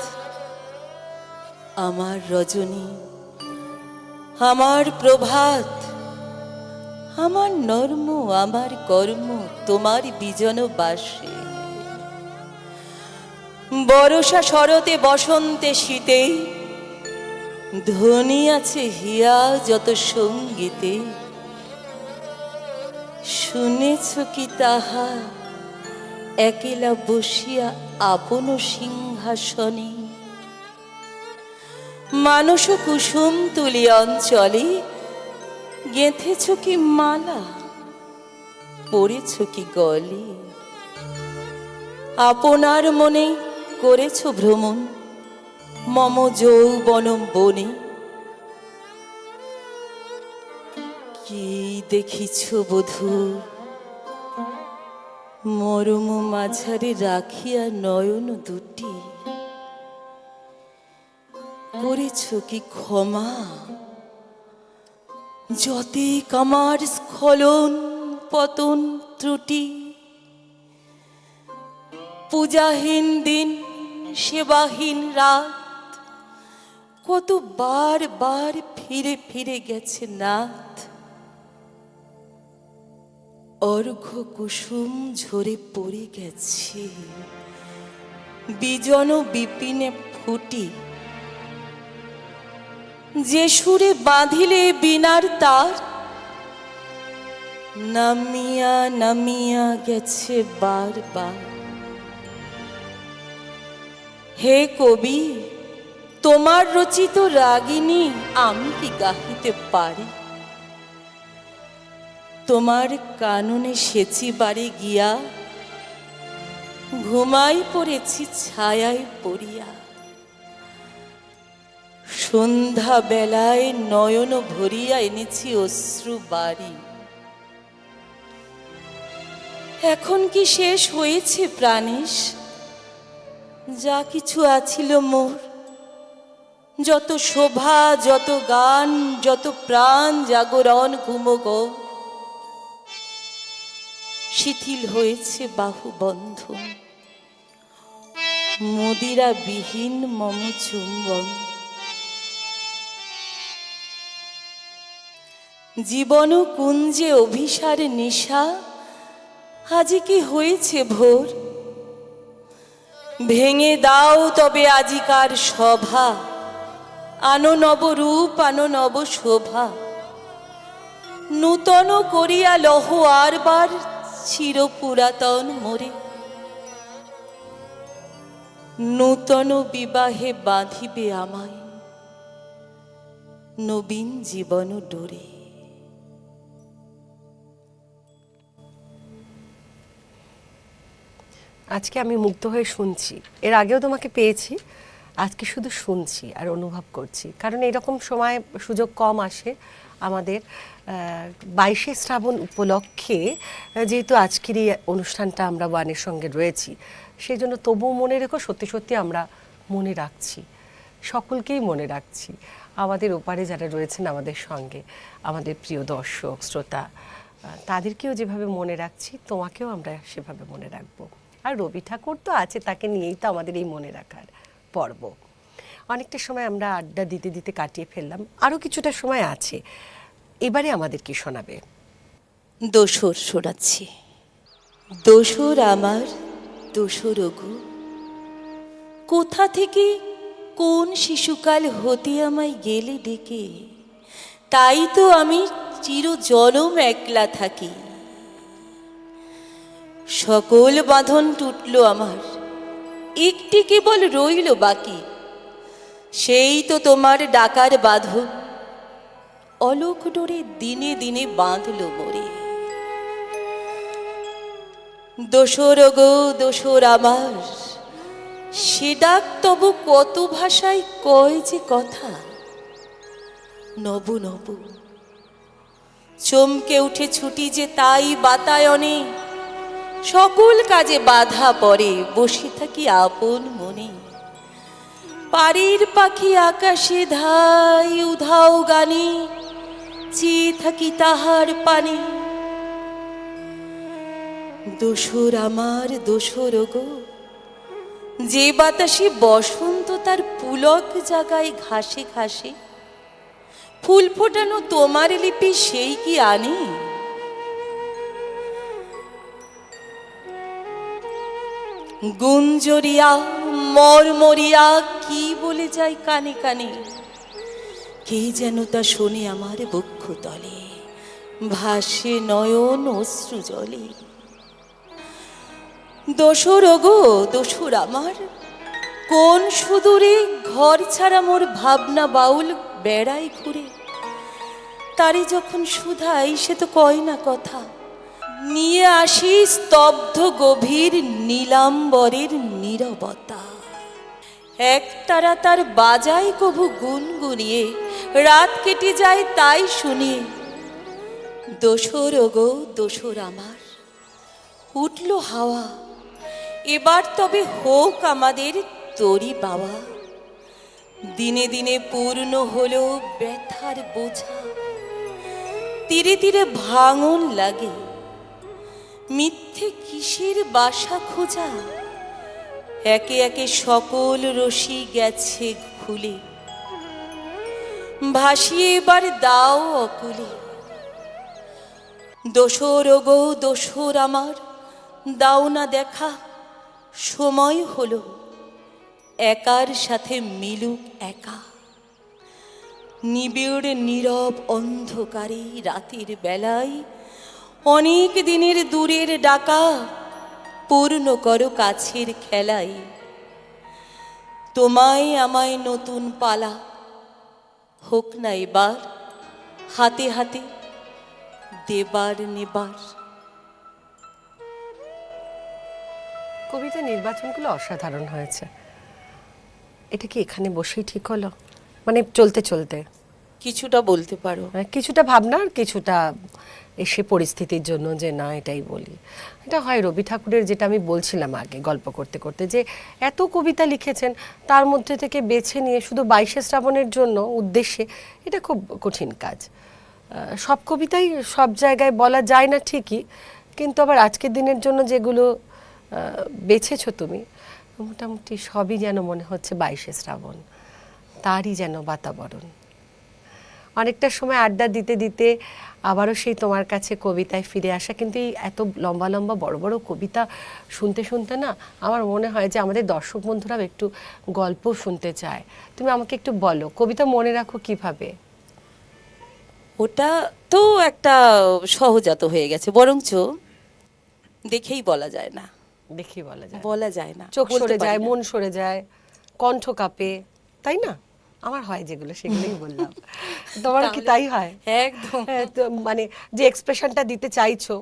আমার রজনী, আমার প্রভাত, আমার নর্ম, আমার কর্ম তোমার বিজন বাসে। বরষা শরতে বসন্তে শীতে, ধ্বনি আছে হিয়া যত সঙ্গীতে। শুনেছ কি তাহা একেলা বসিয়া আপন সিংহাসনে? মানস কুসুম তুলি অঞ্চলে, গেঁথেছ কি মালা, পড়েছ কি গলে? আপনার মনে করেছ ভ্রমণ মম যৌবন বনে। কি দেখিছ বধূ, মরম মাঝারে রাখিয়া নয়ন দুটি? করেছ কি ক্ষমা যতে কামার স্খলন পতন ত্রুটি? পূজাহীন দিন, সেবাহীন রাত, কত বার বার ফিরে ফিরে গেছে নাথ। অর্ঘ্য কুসুম ঝরে পড়ে গেছে বিজন বিপিনে ফুটি। যে সুরে বাঁধিলে বিনার তার, নামিয়া নামিয়া গেছে বারবার। হে কবি, তোমার রচিত রাগিনী আমি কি গাহিতে পারি? তোমার কাননে সেচি বাড়ি গিয়া ঘুমাই পড়েছি ছায়ায় পড়িয়া, সন্ধ্যা বেলায় নয়ন ভরিয়া এনেছি অশ্রু বাড়ি। এখন কি শেষ হয়েছে প্রাণেশ যা কিছু আছিল মোর? যত শোভা, যত গান, যত প্রাণ জাগরণ ঘুমগো, শিথিল হয়েছে বাহু বন্ধন, মদিরা বিহীন মম চুম্বন। জীবন কুঞ্জে অভিসার নিশা, আজি কি হয়েছে ভোর? ভেঙে দাও তবে আজিকার সভা, আনো নব রূপ, আনো নব শোভা। নূতন করিয়া লহ আরবার চির পুরাতন মোরে। নূতন বিবাহে বাঁধিবে আমায় নবীন জীবন ডোরে। আজকে আমি মুগ্ধ হয়ে শুনছি, এর আগেও তোমাকে পেয়েছি, আজকে শুধু শুনছি আর অনুভব করছি। কারণ এরকম সময় সুযোগ কম আসে আমাদের। 22শে শ্রাবণ উপলক্ষে যেহেতু আজকের এই অনুষ্ঠানটা আমরা ওয়ানের সঙ্গে রয়েছি, সেই জন্য তবুও মনে রেখো, সত্যি সত্যি আমরা মনে রাখছি, সকলকেই মনে রাখছি। আমাদের ওপারে যারা রয়েছেন আমাদের সঙ্গে, আমাদের প্রিয় দর্শক শ্রোতা, তাদেরকেও যেভাবে মনে রাখছি, তোমাকেও আমরা সেভাবে মনে রাখবো। আর রবি ঠাকুর তো আছে, তাকে নিয়েই তো আমাদের এই মনে রাখার পর্ব। অনেকটা সময় আমরা আড্ডা দিতে দিতে কাটিয়ে ফেললাম, আরও কিছুটা সময় আছে। এবারে আমাদের কি শোনাবে? দোসর শোনাচ্ছি। দোসর আমার, দোসর গো, কোথা থেকে কোন শিশুকাল হতে আমায় গেলে ডেকে, তাই তো আমি চির জনম একলা থাকি। সকল বাঁধন টুটল আমার, একটি কেবল রইল বাকি, সেই তো তোমার ডাকার বাঁধন, অলোক ডোরে দিনে দিনে বাঁধল মোরে। দোসর গো দোসর আমার, সে ডাক তবু কত ভাষায় কয় যে কথা। নব নব চমকে উঠে ছুটি যে তাই বাতায়নে, সকল কাজে বাধা পড়ে বসে থাকি আপন মনে। পারির পাখি আকাশে ধাই উধাও গানে, চেয়ে থাকি তাহার পানে। দোসর আমার, দোসর গো, যে বাতাসে বসন্ত তার পুলক জাগায় ঘাসে ঘাসে, ফুল ফোটানো তোমার লিপি সেই কি আনে? গুঞ্জরিয়া মরমরিয়া কি বলে যায় কানে কানে, কে যেন তা শোনে আমার বক্ষ তলে, ভাসে নয়ন অশ্রু জলে। দোসর গো দোসর আমার, কোন সুদূরে ঘর ছাড়া মোর ভাবনা বাউল বেড়াই ঘুরে। তারে যখন শুধাই সে তো কয় না কথা, নিয়ে আসি স্তব্ধ গভীর নীলাম্বরের নীরবতা। একতারা তার বাজায় কভু গুনগুনিয়ে, রাত কেটে যায় তাই শুনিয়ে। দোসর গো দোসর আমার, উঠল হাওয়া, এবার তবে হোক আমাদের তরি বাওয়া। দিনে দিনে পূর্ণ হলো ব্যথার বোঝা, তীরে তীরে ভাঙন লাগে। মিথ্যে কিসের বাসা খোঁজা, একে একে সকল রশি গেছে খুলে। ভাসিয়ে এবার দাও অকুলে। দোসর গো দোসর আমার, দাও না দেখা, সময় হলো একার সাথে মিলুক একা। নিবিড় নীরব অন্ধকারে রাতের বেলায়, অনেক দিনের দূরের ডাকা পূর্ণ করো কাছের খেলায়। তোমায় আমায় নতুন পালা, হোক না এবার হাতে হাতে দেবার নেবার। কবিতা নির্বাচনগুলো অসাধারণ হয়েছে। এটা কি এখানে বসেই ঠিক হলো, মানে চলতে চলতে? কিছুটা বলতে পারো। কিছুটা ভাবনা আর কিছুটা এসে পরিস্থিতির জন্য যে না এটাই বলি। এটা হয় রবি ঠাকুরের, যেটা আমি বলছিলাম আগে গল্প করতে করতে, যে এত কবিতা লিখেছেন তার মধ্যে থেকে বেছে নিয়ে শুধু 22শে শ্রাবণের জন্য উদ্দেশ্যে, এটা খুব কঠিন কাজ। সব কবিতাই সব জায়গায় বলা যায় না ঠিকই, কিন্তু আবার আজকের দিনের জন্য যেগুলো বেছেছো তুমি, মোটামুটি সবই যেন মনে হচ্ছে 22শে শ্রাবণ, তারই যেন বাতাবরণ। অনেকটা সময় আড্ডা দিতে দিতে আবারও সেই তোমার কাছে কবিতায় ফিরে আসা, কিন্তু এই এত লম্বা লম্বা বড় বড় কবিতা শুনতে শুনতে না আমার মনে হয় যে আমাদের দর্শক বন্ধুরাও একটু গল্প শুনতে চায়। তুমি আমাকে একটু বলো, কবিতা মনে রাখো কিভাবে? ওটা তো একটা সহজাত হয়ে গেছে, বরঞ্চ দেখেই বলা যায় না। দেখি বলা যায়, বলা যায় না, চোখ বলতে সরে পারি যায়, না। মন সরে যায়, কণ্ঠ কাঁপে, তাই না? আমার হয় যেগুলো সেগুলোই বললাম। তোমার কি তাহলে তাই হয়? একদম। হ্যাঁ, তো মানে যে এক্সপ্রেশনটা দিতে চাইছো,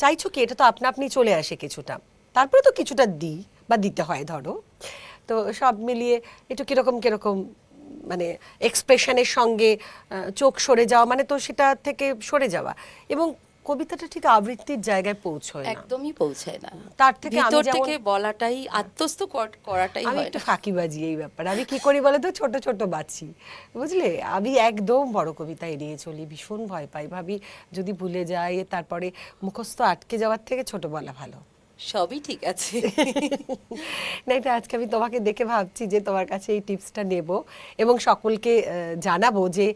চাইছো কি, এটা তো আপনা আপনি চলে আসে কিছুটা, তারপরে তো কিছুটা দিই বা দিতে হয় ধরো। তো সব মিলিয়ে একটু কিরকম কিরকম, মানে এক্সপ্রেশনের সঙ্গে চোখ সরে যাওয়া, মানে তো সেটা থেকে সরে যাওয়া, এবং কবিতাটা ঠিক আবৃত্তির জায়গায় পৌঁছয় না। একদমই পৌঁছায় না। তার থেকে আমি ভিতর যেমন, থেকে বলাটাই, আত্মস্থ করাটাই আমি হয় একটু না। ফাঁকিবাজি এই ব্যাপারে। আমি কি করি বলে তো, ছোট ছোট বাছি, বুঝলে? আমি একদম বড় কবিতা এড়িয়ে চলি, ভীষণ ভয় পাই, ভাবি যদি ভুলে যাই, তারপরে মুখস্থ আটকে যাওয়ার থেকে ছোট বলা ভালো। সবই ঠিক আছে। না, এটা আজকে আমি তোমাকে দেখে ভাবছি যে তোমার কাছে এই টিপসটা নেব এবং সকলকে জানাবো যে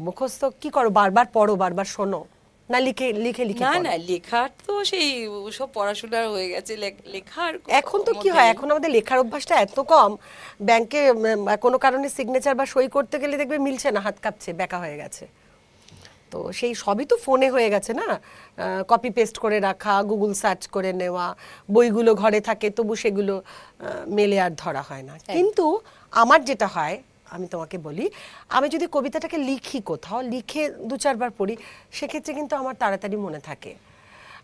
মুখস্থ কি করো, বারবার পড়ো, বারবার শোনো, না লিখে লিখে লিখে না পড়ো? না, লেখার তো সেই সব পড়াশোনার হয়ে গেছে, লেখার এখন তো কি মধ্যে হয়, নেই। এখন আমাদের লেখার অভ্যাসটা এত কম, ব্যাংকে কোনো কারণে সিগনেচার বা সই করতে গেলে দেখবে মিলছে না, হাত কাঁপছে, ব্যাকা হয়ে গেছে। তো সেই সবই তো ফোনে হয়ে গেছে না, কপি পেস্ট করে রাখা, গুগল সার্চ করে নেওয়া, বইগুলো ঘরে থাকে তবু সেগুলো মেলে আর ধরা হয় না। কিন্তু আমার যেটা হয়, আমি তোমাকে বলি, আমি যদি কবিতাটাকে লিখি, কোথাও লিখে দু চারবার পড়ি, সেক্ষেত্রে কিন্তু আমার তাড়াতাড়ি মনে থাকে।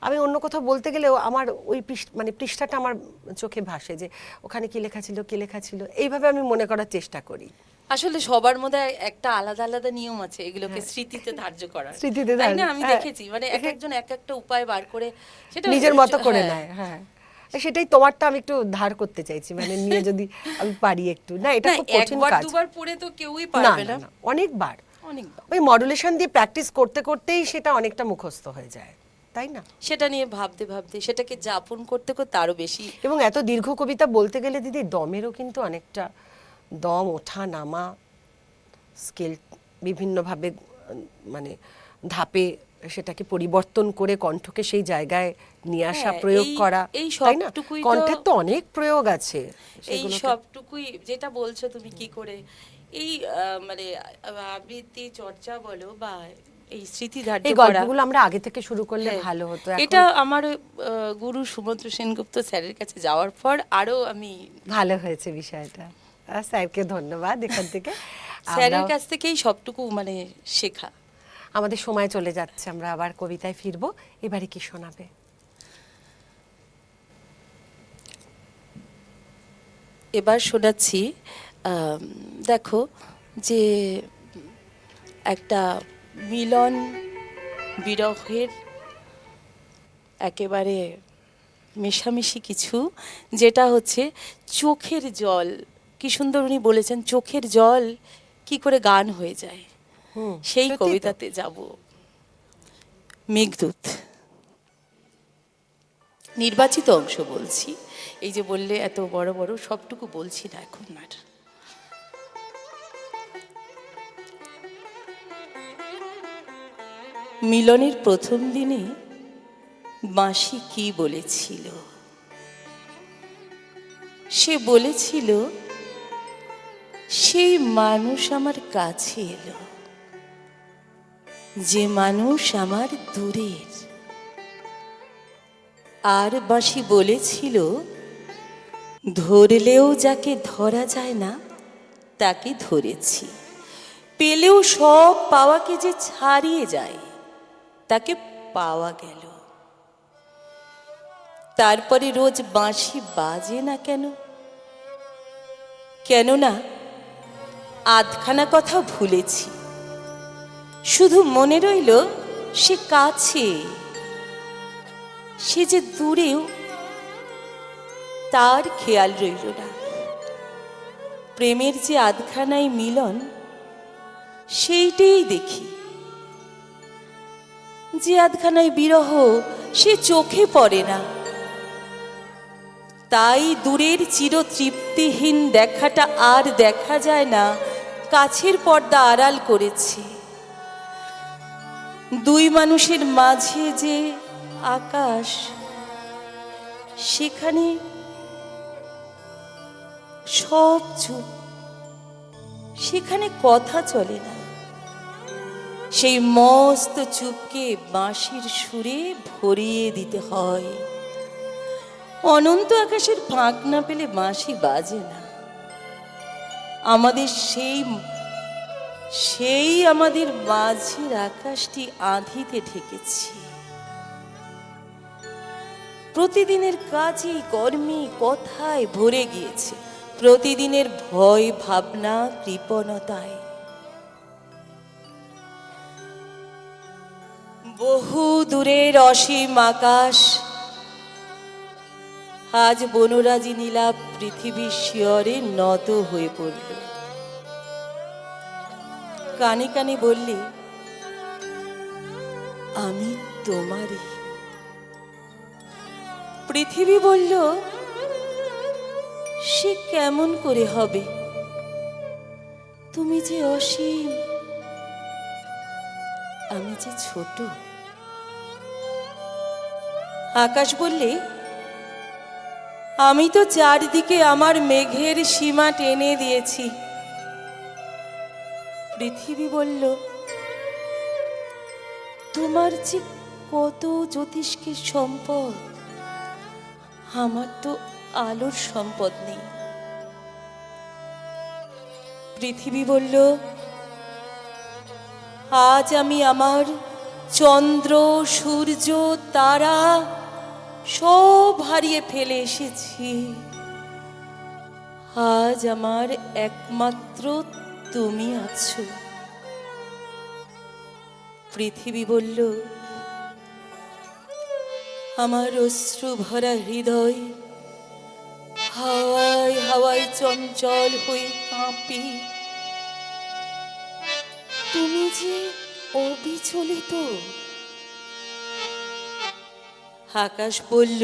আমি অন্য কোথাও বলতে গেলেও আমার ওই মানে পৃষ্ঠাটা আমার চোখে ভাসে, যে ওখানে কি লেখা ছিল, কি লেখা ছিল, এইভাবে আমি মনে করার চেষ্টা করি। আসলে সবার মধ্যে একটা আলাদা আলাদা নিয়ম আছে এগুলোকে স্মৃতিতে ধার্য করার। স্মৃতিতে তাই না? ধার্য, আমি হ্যাঁ। দেখেছি, মানে এক একজন এক একটা উপায় বার করে সেটা নিজের মতো করে হ্যাঁ। নেয়, হ্যাঁ। সেটাই তোমারটা আমি একটু ধার করতে চাইছি, মানে নিয়ে যদি আমি পারি একটু, না এটা না, খুব কঠিন একবার কাজ। দুবার পড়ে তো কেউই না পারবে না না। না, অনেকবার, অনেকবার। ওই মডুলেশন দিয়ে প্র্যাকটিস করতে করতেই সেটা অনেকটা মুখস্থ হয়ে যায়, তাই না? সেটা নিয়ে ভাবতে ভাবতে, সেটাকে যাপন করতে করতে আরো বেশি। এবং এত দীর্ঘ কবিতা বলতে গেলে দিদি, দমেরও কিন্তু অনেকটা, দম ওঠা নামা, স্কেল বিভিন্নভাবে মানে ধাপে সেটাকে পরিবর্তন করে কণ্ঠকে সেই জায়গায় নিয়ে আসা, হ্যাঁ, প্রয়োগ করা, এই তাই না? সবটুকুই তো, কণ্ঠের তো অনেক প্রয়োগ আছে, এই সেগুলোকে সবটুকুই যেটা বলছো তুমি, কি করে এই মানে আবৃত্তি চর্চা বলো বা এই স্মৃতি ধার্য এই করা। গল্পগুলো আমরা আগে থেকে শুরু করলে হ্যাঁ, ভালো হতো। এটা এখন আমার গুরু সুমন্ত্র সেনগুপ্ত স্যারের কাছে যাওয়ার পর আরো আমি ভালো হয়েছে বিষয়টা। স্যারকে ধন্যবাদ এখান থেকে। স্যারের আমরাও, কাছ থেকেই সবটুকু মানে শেখা। আমাদের সময় চলে যাচ্ছে, আমরা আবার কবিতায় ফিরবো। এবারে কি শোনাবে? এবার শোনাচ্ছি, দেখো, যে একটা মিলন বিরহের একেবারে মেশামেশি কিছু, যেটা হচ্ছে চোখের জল। কি সুন্দর উনি বলেছেন, চোখের জল কি করে গান হয়ে যায়। সেই সত্যি তো। কবিতাতে যাব। মেঘদূত, নির্বাচিত অংশ বলছি। এই যে বললে এত বড় বড় সবটুকু বলছি না এখন আর। মিলনের প্রথম দিনে মাসি কি বলেছিল? সে বলেছিল, সেই মানুষ আমার কাছে এলো, যে মানুষ আমার দূরের। আর বাঁশি বলেছিল, ধরলেও যাকে ধরা যায় না তাকে ধরেছি, পেলেও সব পাওয়াকে যে ছাড়িয়ে যায় তাকে পাওয়া গেল। তারপরে রোজ বাঁশি বাজে না কেন? কেননা আধখানা কথা ভুলেছি, শুধু মনে রইল সে কাছে, সে যে দূরেও তার খেয়াল রইল না। প্রেমের যে আধখানায় মিলন, সেইটাই দেখি। যে আধখানায় বিরহ, সে চোখে পড়ে না। তাই দূরের চিরতৃপ্তিহীন দেখাটা আর দেখা যায় না, কাছের পর্দা আড়াল করেছে। দুই মানুষের মাঝে যে আকাশ, সেখানে সব চুপ, সেখানে কথা চলে না। সেই মস্ত চুপকে বাঁশির সুরে ভরিয়ে দিতে হয়। অনন্ত আকাশের ফাঁক না পেলে বাঁশি বাজে না। আমাদের সেই আমাদের মাঝের আকাশটি আঁধিতে ঢেকেছি। প্রতিদিনের কাজে কর্মে কথায় ভরে গিয়েছে, প্রতিদিনের ভয় ভাবনা কৃপণতায়। বহু দূরের অসীম আকাশ আজ বনরাজি নীলাভ পৃথিবীর শিয়রে নত হয়ে পড়ল। কানে কানে বললে, আমি তোমারই। পৃথিবী বলল, সে কেমন করে হবে? তুমি যে অসীম, আমি যে ছোট। আকাশ বললে, আমি তো চারদিকে আমার মেঘের সীমা টেনে দিয়েছি। পৃথিবী বলল, তোমার যে কত জ্যোতিষ্কের সম্পদ, আমার তো আলোর সম্পদ নেই। পৃথিবী বলল, আজ আমি আমার চন্দ্র সূর্য তারা সব হারিয়ে ফেলে এসেছি। আজ আমার একমাত্র তুমি আছো। পৃথিবী বলল, আমার অশ্রু ভরা হৃদয় হাওয়ায় হাওয়ায় চঞ্চল হয়ে কাঁপে। তুমি যে অবিচলিত। আকাশ বলল,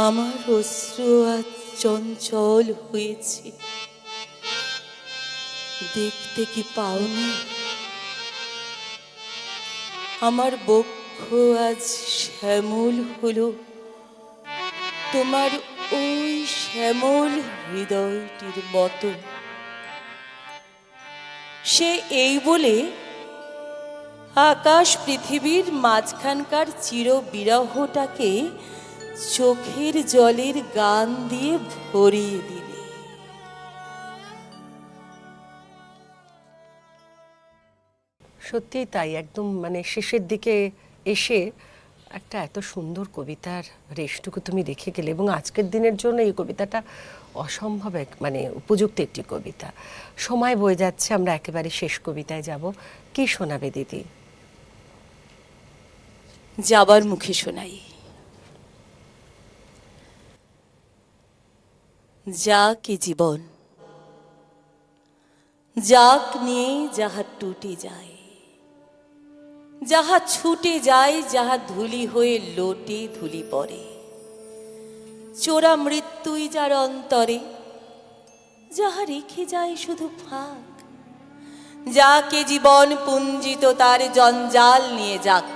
আমার অশ্রু আজ চঞ্চল হয়েছে, দেখতে কি পাওনি? আমার বক্ষ আজ শ্যামল হলো, তোমার ওই শ্যামল হৃদয়টির মতো। সে এই বলে আকাশ পৃথিবীর মাঝখানকার চির বিরহটাকে চোখের জলের গান দিয়ে ভরিয়ে দিলে। সত্যিই তাই, একদম মানে শেষের দিকে এসে একটা এত সুন্দর কবিতার রেশটুকু তুমি রেখে গেলে, এবং আজকের দিনের জন্য এই কবিতাটা অসম্ভব মানে উপযুক্ত একটি কবিতা। সময় বয়ে যাচ্ছে, আমরা একেবারে শেষ কবিতায় যাব। কি শোনাবে দিদি? যাবার মুখে শোনাই। যাক এ জীবন, যাক নিয়ে যাহা টুটে যায়, যাহা ছুটে যায়, যাহা ধুলি হয়ে লোটে ধুলি পড়ে, চোরা মৃত্যুই যার অন্তরে, যাহা রেখে যায় শুধু ফাঁক। যাকে জীবন পুঞ্জিত তার জঞ্জাল নিয়ে যাক,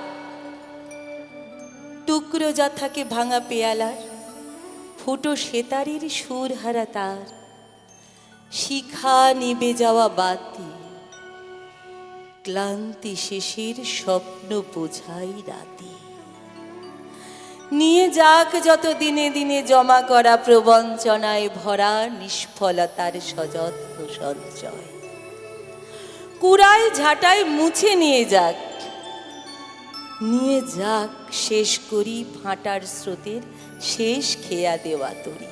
টুকরো যা থাকে ভাঙা পেয়ালার, ফুটো সেতারের সুর হারা তার, শিখা নিবে যাওয়া বাতি, ক্লান্তি শেষের স্বপ্ন বোঝাই রাতি। নিয়ে যাক যত দিনে দিনে জমা করা প্রবঞ্চনায় ভরা নিষ্ফলতার সযত্ন সঞ্চয়, কুড়ায় ঝাঁটায় মুছে নিয়ে যাক, নিয়ে যাক শেষ করি ভাটার স্রোতের শেষ খেয়া দেওয়া তরি।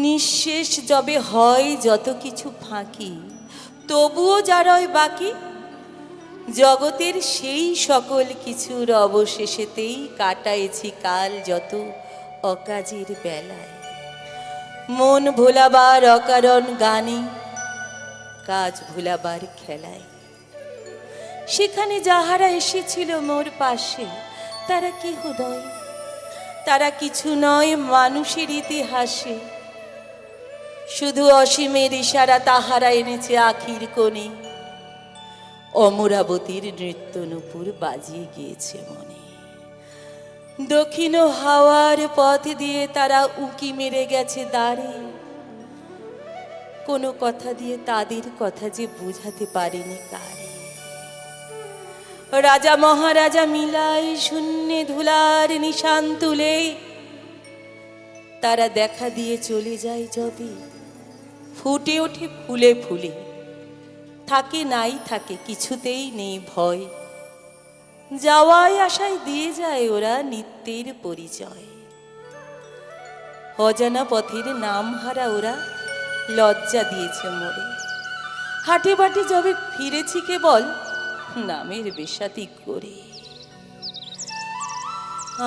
নিঃশেষ যবে হয় যত কিছু ফাঁকি, তবুও যারয় বাকি জগতের সেই সকল কিছুর অবশেষেতেই কাটাইছি কাল যত অকাজের বেলায়। মন ভোলাবার অকারণ গানে, কাজ ভোলাবার খেলায়। সেখানে যাহারা এসেছিল মোর পাশে, তারা কেহ নয়, তারা কিছু নয় মানুষের ইতিহাসে। শুধু অসীমের ইশারা তাহারা এনেছে আখির কোণে, অমরাবতীর নৃত্য নূপুর বাজিয়ে গিয়েছে মনে। দক্ষিণ হাওয়ার পথ দিয়ে তারা উঁকি মেরে গেছে দ্বারে, কোনো কথা দিয়ে তাদের কথা যে বুঝাতে পারেনি কারে। রাজা মহারাজা মিলাই শূন্যে ধুলার নিশান তুলে তারা দেখা দিয়ে চলে যায় যবে, ফুটে ওঠে ফুলে ফুলে। থাকে নাই থাকে কিছুতেই নেই ভয়, যাওয়ায় আশায় দিয়ে যায় ওরা নিত্যের পরিচয়। অজানা পথের নাম হারা ওরা লজ্জা দিয়েছে মোরে। হাটে বাটে যবে ফিরেছি কেবল নামের বেশাতি করে।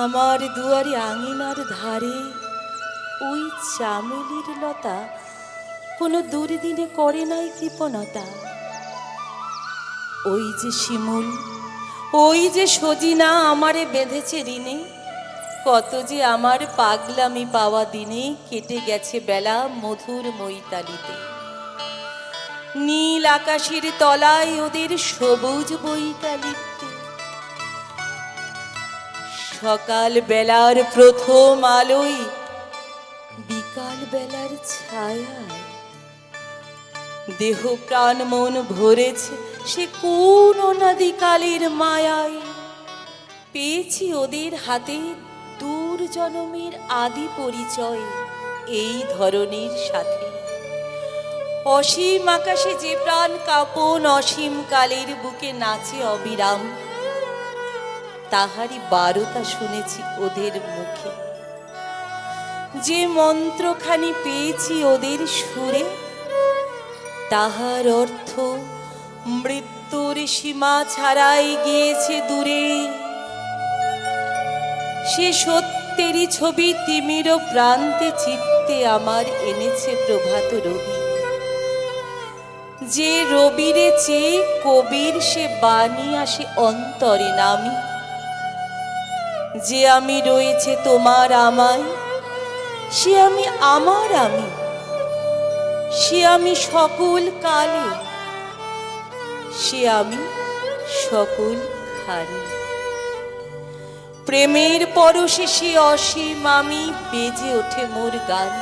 আমার দুয়ারে আঙিনার ধারে ওই চামেলির লতা কোনো দুর্দিনে করে নাই কৃপণতা। ওই যে শিমুল, ওই যে সজিনা আমারে বেঁধেছে ঋণে, কত যে আমার পাগলামি পাওয়া দিনে কেটে গেছে বেলা মধুর মৈতালিতে। নীল আকাশের তলায় ওদের সবুজ বৈতালিতে, সকাল বেলার প্রথম আলোয় বিকাল বেলার ছায়ায় দেহ প্রাণ মন ভরেছে সে কোন অনাদিকালের মায়ায়। পেয়েছি ওদের হাতে দূর জনমের আদি পরিচয় এই ধরনের সাথে। অসীম আকাশে যে প্রাণ কাঁপন অসীম কালের বুকে নাচে অবিরাম, তাহারই বারতা শুনেছি ওদের মুখে। যে মন্ত্রখানি পেয়েছি ওদের সুরে, তাহার অর্থ মৃত্যুর সীমা ছাড়াই গিয়েছে দূরে। সে সত্যেরই ছবি তিমির প্রান্তে চিত্তে আমার এনেছে প্রভাত রবি। যে রবিরে চেয়ে কবির সে বাণী আসে অন্তরে নামি। যে আমি রয়েছে তোমার আমায়, সে আমি আমার আমি, সে আমি সকল কালে, সে আমি সকল খানি। প্রেমের পরশে সে অসীম আমি বেজে ওঠে মোর গান।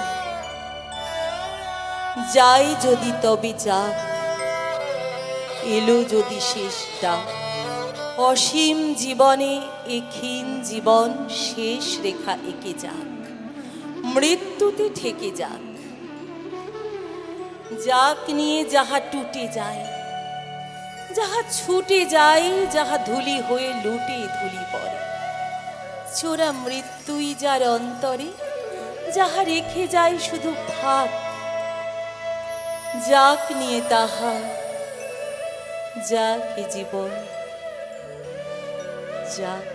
যাই যদি তবে যাক, এলো যদি শেষ ডাক। অসীম জীবনে এ ক্ষীণ জীবন শেষ রেখা এঁকে যাক, মৃত্যুতে ঠেকে যাক। যাক নিয়ে যাহা টুটে যায়, যাহা ছুটে যায়, যাহা ধুলি হয়ে লুটে ধুলি পড়ে। চোরা মৃত্যুই যার অন্তরে, যাহা রেখে যায় শুধু ভাব। যাক নিয়ে তাহা, যাক এ জীবন, যাক।